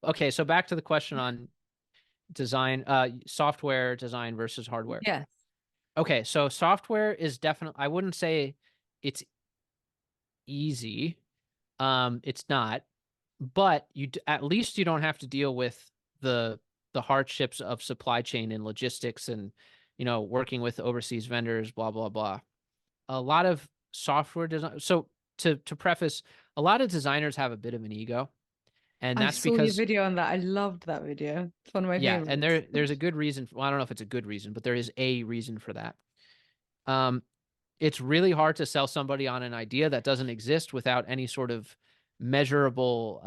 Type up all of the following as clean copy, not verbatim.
okay, so back to the question on design, software design versus hardware. Yes. Okay, so software is definitely, I wouldn't say it's easy. It's not, but at least you don't have to deal with the the hardships of supply chain and logistics and working with overseas vendors, blah blah blah. A lot of software design. So to preface, a lot of designers have a bit of an ego, and I that's saw your because video on that. I loved that video. It's one of my yeah, and favorites. there's a good reason. Well, I don't know if it's a good reason, but there is a reason for that. Um, it's really hard to sell somebody on an idea that doesn't exist without any sort of measurable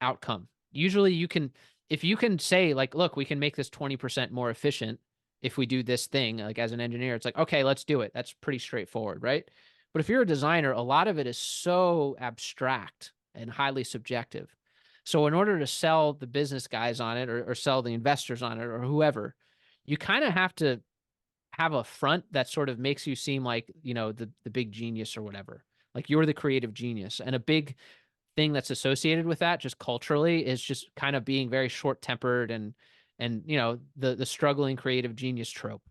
outcome. Usually you can, if you can say like, look, we can make this 20% more efficient if we do this thing, like as an engineer, it's like, okay, let's do it. That's pretty straightforward, right? But if you're a designer, a lot of it is so abstract and highly subjective. So in order to sell the business guys on it or sell the investors on it or whoever, you kind of have to have a front that sort of makes you seem like, the big genius or whatever. Like you're the creative genius. And a big thing that's associated with that just culturally is just kind of being very short-tempered and the struggling creative genius trope.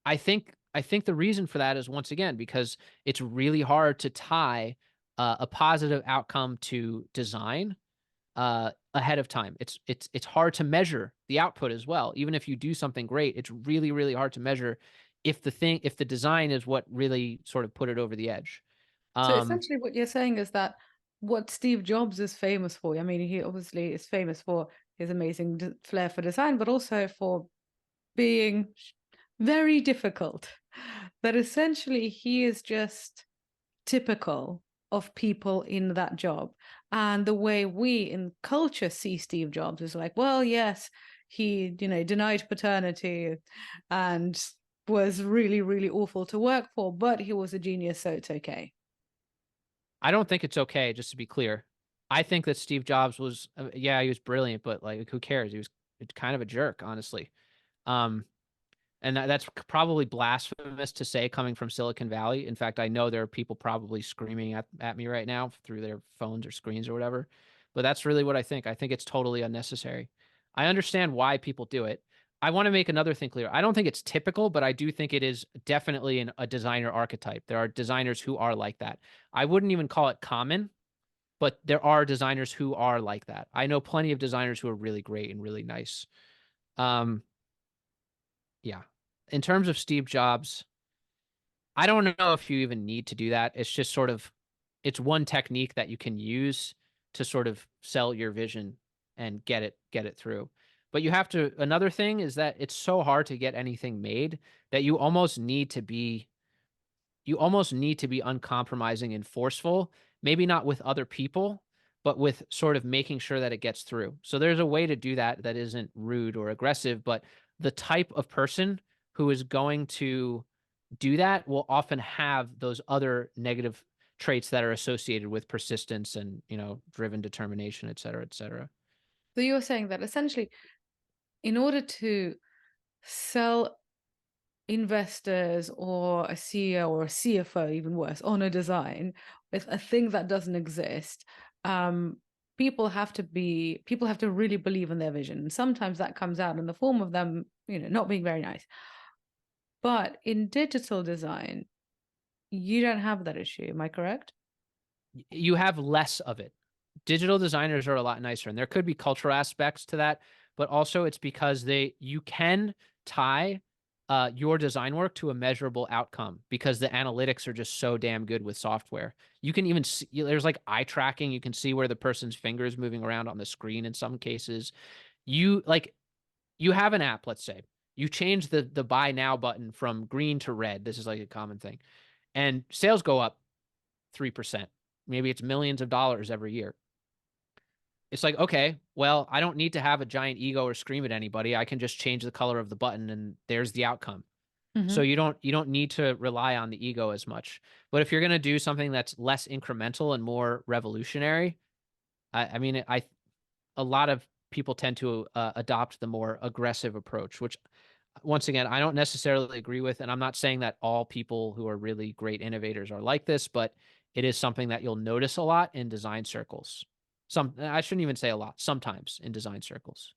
I think the reason for that is once again because it's really hard to tie a positive outcome to design ahead of time. It's hard to measure the output as well. Even if you do something great, it's really really hard to measure if the design is what really sort of put it over the edge. So Um, essentially, what you're saying is that what Steve Jobs is famous for, I mean, he obviously is famous for his amazing flair for design, but also for being very difficult. That essentially he is just typical of people in that job. And the way we in culture see Steve Jobs is like, well, yes, he, denied paternity and was really, really awful to work for, but he was a genius, so it's okay. I don't think it's okay, just to be clear. I think that Steve Jobs was, yeah, he was brilliant, but like, who cares? He was kind of a jerk, honestly. Um, and that's probably blasphemous to say coming from Silicon Valley. In fact, I know there are people probably screaming at me right now through their phones or screens or whatever. But that's really what I think. I think it's totally unnecessary. I understand why people do it. I want to make another thing clear. I don't think it's typical, but I do think it is definitely a designer archetype. There are designers who are like that. I wouldn't even call it common, but there are designers who are like that. I know plenty of designers who are really great and really nice. Um, yeah. In terms of Steve Jobs, I don't know if you even need to do that. It's just sort of it's one technique that you can use to sort of sell your vision and get it through. But you have to another thing is that it's so hard to get anything made that you almost need to be uncompromising and forceful, maybe not with other people, but with sort of making sure that it gets through. So there's a way to do that that isn't rude or aggressive, but the type of person who is going to do that will often have those other negative traits that are associated with persistence and, driven determination, et cetera, et cetera. So you're saying that essentially, in order to sell investors or a CEO or a CFO, even worse, on a design with a thing that doesn't exist, um, people have to really believe in their vision. And sometimes that comes out in the form of them, not being very nice. But in digital design, you don't have that issue. Am I correct? You have less of it. Digital designers are a lot nicer, and there could be cultural aspects to that, but also it's because you can tie your design work to a measurable outcome because the analytics are just so damn good with software. You can even see there's like eye tracking. You can see where the person's finger is moving around on the screen in some cases. You like you have an app, let's say. You change the buy now button from green to red. This is like a common thing. And sales go up 3%. Maybe it's millions of dollars every year. It's like, okay, well, I don't need to have a giant ego or scream at anybody. I can just change the color of the button and there's the outcome. So Mm-hmm. you don't need to rely on the ego as much. But if you're going to do something that's less incremental and more revolutionary, I mean, a lot of people tend to adopt the more aggressive approach, which once again, I don't necessarily agree with. And I'm not saying that all people who are really great innovators are like this, but it is something that you'll notice a lot in design circles. I shouldn't even say a lot, sometimes in design circles.